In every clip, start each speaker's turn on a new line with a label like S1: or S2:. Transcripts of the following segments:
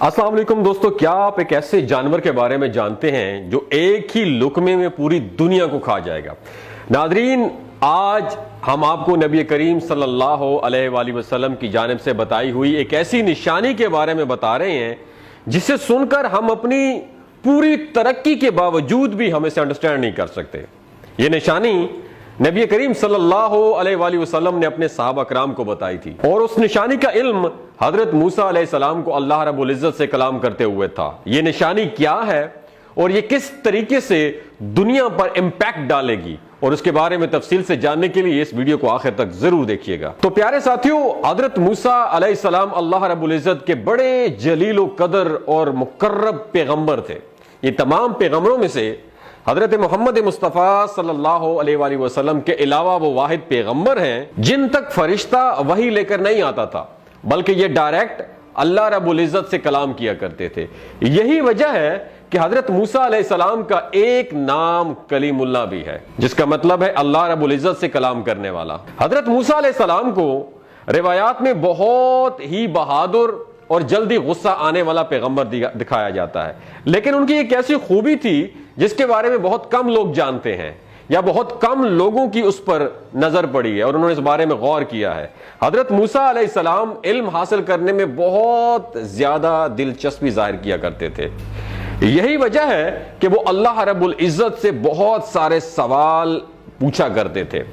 S1: अस्सलाम वालेकुम दोस्तों, क्या आप एक ऐसे जानवर के बारे में जानते हैं जो एक ही लुकमे में पूरी दुनिया को खा जाएगा। नादरीन, आज हम आपको नबी करीम सल्लल्लाहु अलैहि वसल्लम की जानिब से बताई हुई एक ऐसी निशानी के बारे में बता रहे हैं जिसे सुनकर हम अपनी पूरी तरक्की के बावजूद भी हम इसे अंडरस्टैंड नहीं कर सकते। ये निशानी नबी करीम सल्लल्लाहु अलैहि वसल्लम ने अपने सहाबा कराम को बताई थी और उस निशानी का इल्म हजरत मूसा अलैहिस्सलाम को अल्लाह रब्बुल इज्जत से कलाम करते हुए था। ये निशानी क्या है और ये किस तरीके से दुनिया पर इम्पैक्ट डालेगी और उसके बारे में तफसील से जानने के लिए इस वीडियो को आखिर तक जरूर देखिएगा। तो प्यारे साथियों, हजरत मूसा अलैहिस्सलाम अल्लाह रब्बुल इज्जत के बड़े जलील कदर और मुकर्रब पैगंबर थे। ये तमाम पैगंबरों में से हजरत मोहम्मद मुस्तफ़ा सल्लल्लाहु अलैहि वसल्लम के अलावा वो वाहिद पैगंबर हैं जिन तक फरिश्ता वही लेकर नहीं आता था, बल्कि ये डायरेक्ट अल्लाह रब्बुल इज्जत से कलाम किया करते थे। यही वजह है कि हजरत मूसा अलैहिस्सलाम का एक नाम कलीमुल्लाह भी है, जिसका मतलब है अल्लाह रब्बुल इज्जत से कलाम करने वाला। हजरत मूसा अलैहिस्सलाम को रिवायात में बहुत ही बहादुर और जल्दी गुस्सा आने वाला पैगंबर दिखाया जाता है, लेकिन उनकी एक ऐसी खूबी थी जिसके बारे में बहुत कम लोग जानते हैं या बहुत कम लोगों की उस पर नजर पड़ी है और उन्होंने इस बारे में गौर किया है। हजरत मूसा अलैहिस्सलाम इल्म हासिल करने में बहुत ज्यादा दिलचस्पी जाहिर किया करते थे। यही वजह है कि वो अल्लाह रब्बुल इज्जत से बहुत सारे सवाल पूछा करते थे।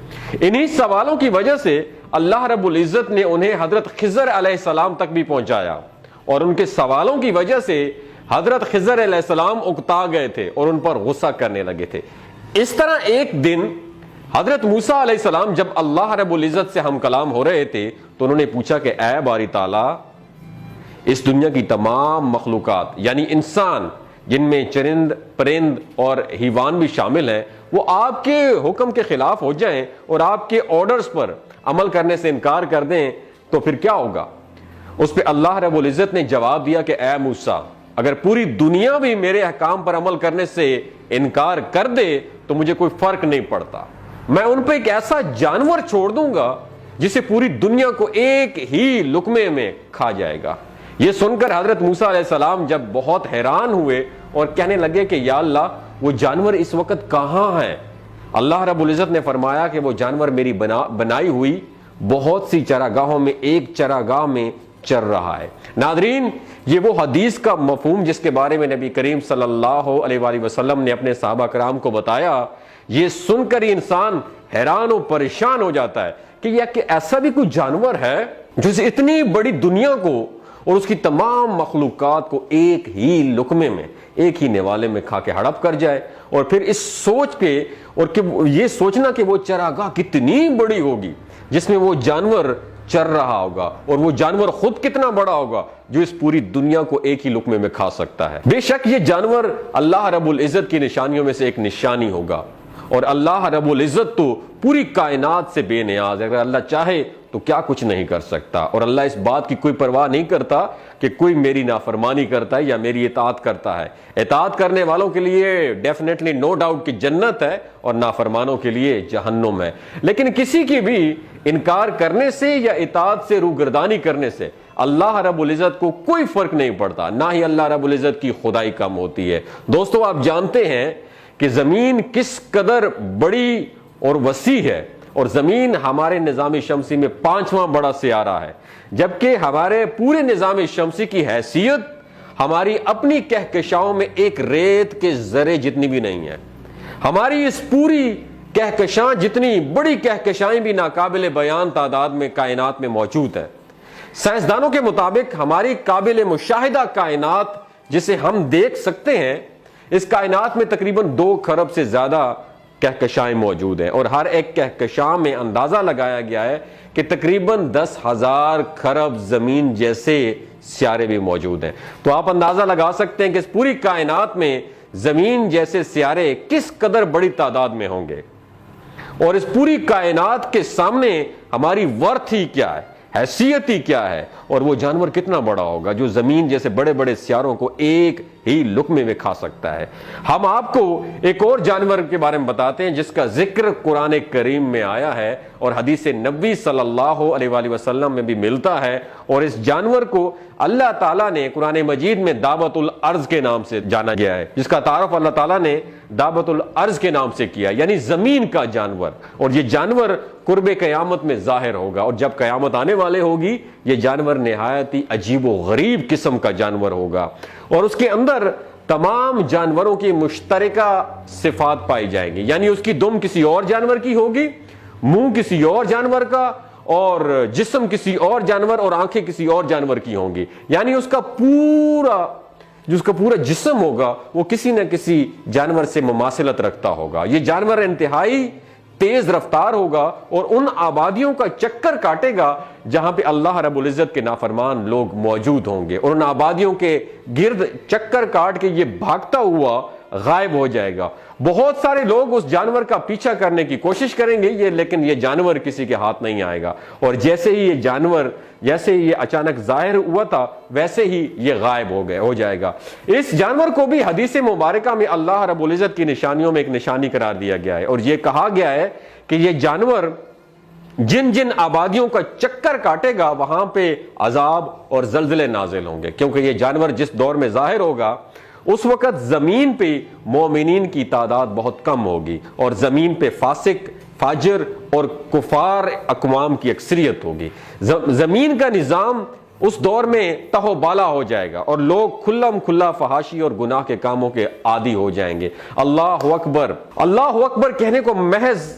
S1: इन्हीं सवालों की वजह से अल्लाह रब्बुल इज्जत ने उन्हें हजरत खिज़र अलैहिस्सलाम तक भी पहुंचाया और उनके सवालों की वजह से हजरत खिज़र अलैहिस्सलाम उकता गए थे और उन पर गुस्सा करने लगे थे। इस तरह एक दिन हजरत मूसा अलैहिस्सलाम जब अल्लाह रब्बुल इज्जत से हम कलाम हो रहे थे तो उन्होंने पूछा कि ऐ बारी ताला, इस दुनिया की तमाम मखलूकात यानी इंसान, जिनमें चरिंद परिंद और हिवान भी शामिल हैं, वो आपके हुक्म के खिलाफ हो जाएं और आपके ऑर्डर्स पर अमल करने से इनकार कर दें तो फिर क्या होगा? उस पर अल्लाह रब्बुल इज्जत ने जवाब दिया कि ऐ मूसा, अगर पूरी दुनिया भी मेरे अहकाम पर अमल करने से इनकार कर दे तो मुझे कोई फर्क नहीं पड़ता। मैं उन पर एक ऐसा जानवर छोड़ दूंगा जिसे पूरी दुनिया को एक ही लुकमे में खा जाएगा। यह सुनकर हजरत मूसा अलैहिस्सलाम जब बहुत हैरान हुए और कहने लगे कि या अल्लाह, वो जानवर इस वक्त कहां है? अल्लाह रब्बुल इज्जत ने फरमाया कि वो जानवर मेरी बनाई हुई बहुत सी चरागाहों में एक चरागाह में चल रहा है। नादरीन, ये वो हदीस का मफहूम जिसके बारे में नबी करीम सल्लल्लाहु अलैहि वसल्लम ने अपने सहाबा कराम को बताया, ये सुनकर ही इंसान हैरान और परेशान हो जाता है कि ऐसा भी कोई जानवर है जो इतनी बड़ी दुनिया को और उसकी तमाम मखलूकात को एक ही लुकमे में, एक ही निवाले में खा के हड़प कर जाए। और फिर इस सोच के और कि ये सोचना कि वो चरागाह कितनी बड़ी होगी जिसमें वो जानवर चल रहा होगा और वो जानवर खुद कितना बड़ा होगा जो इस पूरी दुनिया को एक ही लुकमे में खा सकता है। बेशक ये जानवर अल्लाह रब्बुल इज्जत की निशानियों में से एक निशानी होगा और अल्लाह रब्बुल इज्जत तो पूरी कायनात से बेनियाज है। अगर अल्लाह चाहे तो क्या कुछ नहीं कर सकता और अल्लाह इस बात की कोई परवाह नहीं करता कि कोई मेरी नाफरमानी करता है या मेरी इताअत करता है। इताअत करने वालों के लिए डेफिनेटली नो डाउट कि जन्नत है और नाफरमानों के लिए जहन्नुम है। लेकिन किसी की भी इनकार करने से या इताअत से रूगर्दानी करने से अल्लाह रब्बुल इज्जत को कोई फर्क नहीं पड़ता, ना ही अल्लाह रब्बुल इज्जत की खुदाई कम होती है। दोस्तों, आप जानते हैं कि जमीन किस कदर बड़ी और वसी है और जमीन हमारे निजाम शमसी में 5वां बड़ा सियारा है, जबकि हमारे पूरे निजाम शमसी की हैसियत हमारी अपनी कहकशाओं में एक रेत के जरे जितनी भी नहीं है। हमारी इस पूरी कहकशां जितनी बड़ी कहकशाएं भी नाकाबिल बयान तादाद में कायनात में मौजूद है। साइंसदानों के मुताबिक हमारी काबिल मुशाहिदा कायनात जिसे हम देख सकते हैं, इस कायनात में तकरीबन 2 खरब से ज्यादा कहकशाएं मौजूद हैं और हर एक कहकशां में अंदाजा लगाया गया है कि तकरीबन 10,000 खरब जमीन जैसे सियारे भी मौजूद हैं। तो आप अंदाजा लगा सकते हैं कि इस पूरी कायनात में जमीन जैसे सियारे किस कदर बड़ी तादाद में होंगे और इस पूरी कायनात के सामने हमारी वर्थ ही क्या है, हैसियत ही क्या है और वो जानवर कितना बड़ा होगा जो जमीन जैसे बड़े बड़े सियारों को एक ही लुकमे में खा सकता है। हम आपको एक और जानवर के बारे में बताते हैं जिसका जिक्र कुरान करीम में आया है और हदीस नबी सल्लल्लाहु अलैहि वसल्लम में भी मिलता है और इस जानवर को اللہ تعالیٰ نے قرآن مجید میں دعوت الارض کے نام سے جانا گیا ہے، جس کا تعارف اللہ تعالیٰ نے دعوت الارض کے نام سے کیا، یعنی زمین کا جانور، اور یہ جانور قرب قیامت میں ظاہر ہوگا، اور جب قیامت آنے والے ہوگی یہ جانور نہایت ہی عجیب و غریب قسم کا جانور ہوگا، اور اس کے اندر تمام جانوروں کی مشترکہ صفات پائی جائیں گی، یعنی اس کی دم کسی اور جانور کی ہوگی، منہ کسی اور جانور کا، اور جسم کسی اور جانور، اور آنکھیں کسی اور جانور کی ہوں گی، یعنی اس کا پورا جسم ہوگا وہ کسی نہ کسی جانور سے مماثلت رکھتا ہوگا۔ یہ جانور انتہائی تیز رفتار ہوگا اور ان آبادیوں کا چکر کاٹے گا جہاں پہ اللہ رب العزت کے نافرمان لوگ موجود ہوں گے، اور ان آبادیوں کے گرد چکر کاٹ کے یہ بھاگتا ہوا غائب ہو جائے گا۔ بہت سارے لوگ اس جانور کا پیچھا کرنے کی کوشش کریں گے، لیکن یہ جانور کسی کے ہاتھ نہیں آئے گا، اور جیسے ہی یہ اچانک ظاہر ہوا تھا ویسے ہی یہ غائب ہو جائے گا۔ اس جانور کو بھی حدیث مبارکہ میں اللہ رب العزت کی نشانیوں میں ایک نشانی قرار دیا گیا ہے، اور یہ کہا گیا ہے کہ یہ جانور جن جن آبادیوں کا چکر کاٹے گا وہاں پہ عذاب اور زلزلے نازل ہوں گے، کیونکہ یہ جانور جس دور میں ظاہر ہوگا اس وقت زمین پہ مومنین کی تعداد بہت کم ہوگی، اور زمین پہ فاسق، فاجر اور کفار اقوام کی اکثریت ہوگی۔ زمین کا نظام اس دور میں تہو بالا ہو جائے گا، اور لوگ کھلم کھلا فحاشی اور گناہ کے کاموں کے عادی ہو جائیں گے۔ اللہ اکبر، اللہ اکبر کہنے کو محض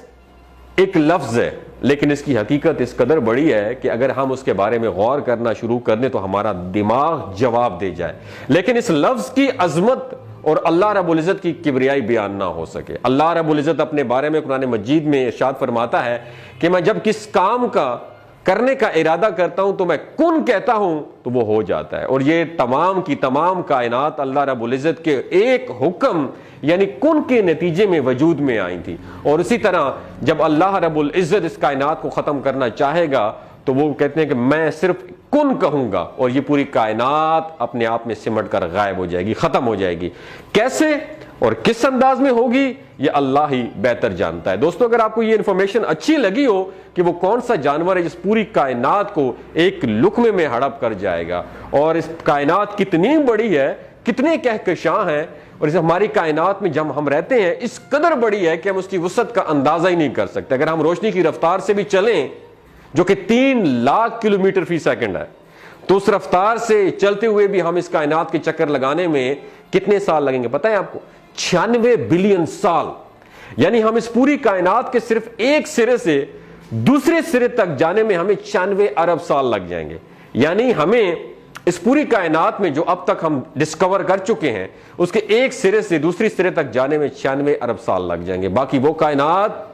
S1: ایک لفظ ہے، لیکن اس کی حقیقت اس قدر بڑی ہے کہ اگر ہم اس کے بارے میں غور کرنا شروع کر دیں تو ہمارا دماغ جواب دے جائے، لیکن اس لفظ کی عظمت اور اللہ رب العزت کی کبریائی بیان نہ ہو سکے۔ اللہ رب العزت اپنے بارے میں قرآن مجید میں ارشاد فرماتا ہے کہ میں جب کس کام کا کرنے کا ارادہ کرتا ہوں تو میں کن کہتا ہوں تو وہ ہو جاتا ہے، اور یہ تمام کی تمام کائنات اللہ رب العزت کے ایک حکم یعنی کن کے نتیجے میں وجود میں آئی تھی، اور اسی طرح جب اللہ رب العزت اس کائنات کو ختم کرنا چاہے گا تو وہ کہتے ہیں کہ میں صرف کن کہوں گا، اور یہ پوری کائنات اپنے آپ میں سمٹ کر غائب ہو جائے گی، ختم ہو جائے گی۔ کیسے اور کس انداز میں ہوگی یہ اللہ ہی بہتر جانتا ہے۔ دوستو، اگر آپ کو یہ انفارمیشن اچھی لگی ہو کہ وہ کون سا جانور ہے جس پوری کائنات کو ایک لقمے میں ہڑپ کر جائے گا، اور اس کائنات کتنی بڑی ہے، کتنے کہکشاں ہیں، اور اس ہماری کائنات میں جب ہم رہتے ہیں اس قدر بڑی ہے کہ ہم اس کی وسعت کا اندازہ ہی نہیں کر سکتے۔ اگر ہم روشنی کی رفتار سے بھی چلیں جو کہ 3 لاکھ کلومیٹر فی سیکنڈ ہے، تو اس رفتار سے چلتے ہوئے بھی ہم اس کائنات کے چکر لگانے میں کتنے سال لگیں گے پتہ ہے آپ کو؟ 96 بلین سال، یعنی ہم اس پوری کائنات کے صرف ایک سرے سے دوسرے سرے تک جانے میں ہمیں 96 ارب سال لگ جائیں گے، یعنی ہمیں اس پوری کائنات میں جو اب تک ہم ڈسکور کر چکے ہیں اس کے ایک سرے سے دوسری سرے تک جانے میں 96 ارب سال لگ جائیں گے۔ باقی وہ کائنات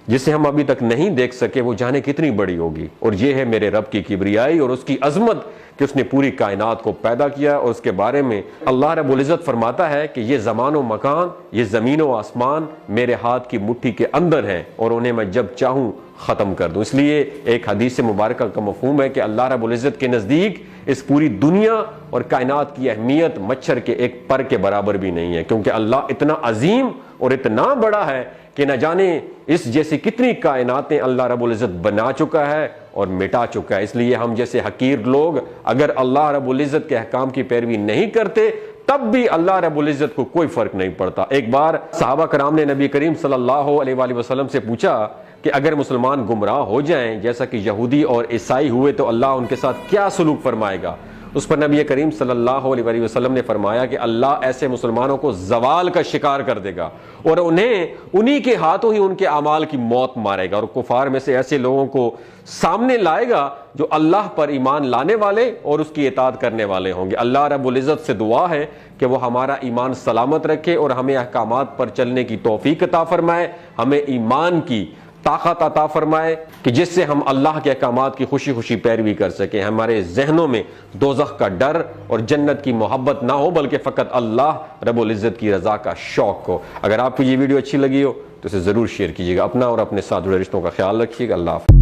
S1: جسے ہم ابھی تک نہیں دیکھ سکے وہ جانے کتنی بڑی ہوگی، اور یہ ہے میرے رب کی کبریائی اور اس کی عظمت کہ اس نے پوری کائنات کو پیدا کیا، اور اس کے بارے میں اللہ رب العزت فرماتا ہے کہ یہ زمان و مکان، یہ زمین و آسمان میرے ہاتھ کی مٹھی کے اندر ہیں، اور انہیں میں جب چاہوں ختم کر دوں۔ اس لیے ایک حدیث مبارکہ کا مفہوم ہے کہ اللہ رب العزت کے نزدیک اس پوری دنیا اور کائنات کی اہمیت مچھر کے ایک پر کے برابر بھی نہیں ہے، کیونکہ اللہ اتنا عظیم اور اتنا بڑا ہے کہ نہ جانے اس جیسی کتنی کائناتیں اللہ رب العزت بنا چکا ہے اور مٹا چکا ہے۔ اس لیے ہم جیسے حقیر لوگ اگر اللہ رب العزت کے احکام کی پیروی نہیں کرتے تب بھی اللہ رب العزت کو کوئی فرق نہیں پڑتا۔ ایک بار صحابہ کرام نے نبی کریم صلی اللہ علیہ وآلہ وسلم سے پوچھا کہ اگر مسلمان گمراہ ہو جائیں جیسا کہ یہودی اور عیسائی ہوئے تو اللہ ان کے ساتھ کیا سلوک فرمائے گا؟ اس پر نبی کریم صلی اللہ علیہ وآلہ وسلم نے فرمایا کہ اللہ ایسے مسلمانوں کو زوال کا شکار کر دے گا اور انہی کے ہاتھوں ہی ان کے اعمال کی موت مارے گا، اور کفار میں سے ایسے لوگوں کو سامنے لائے گا جو اللہ پر ایمان لانے والے اور اس کی اطاعت کرنے والے ہوں گے۔ اللہ رب العزت سے دعا ہے کہ وہ ہمارا ایمان سلامت رکھے اور ہمیں احکامات پر چلنے کی توفیق عطا فرمائے، ہمیں ایمان کی طاقت عطا فرمائے کہ جس سے ہم اللہ کے احکامات کی خوشی خوشی پیروی کر سکیں، ہمارے ذہنوں میں دوزخ کا ڈر اور جنت کی محبت نہ ہو بلکہ فقط اللہ رب العزت کی رضا کا شوق ہو۔ اگر آپ کو یہ ویڈیو اچھی لگی ہو تو اسے ضرور شیئر کیجیے گا، اپنا اور اپنے ساتھ جڑے رشتوں کا خیال رکھیے گا۔ اللہ حافظ۔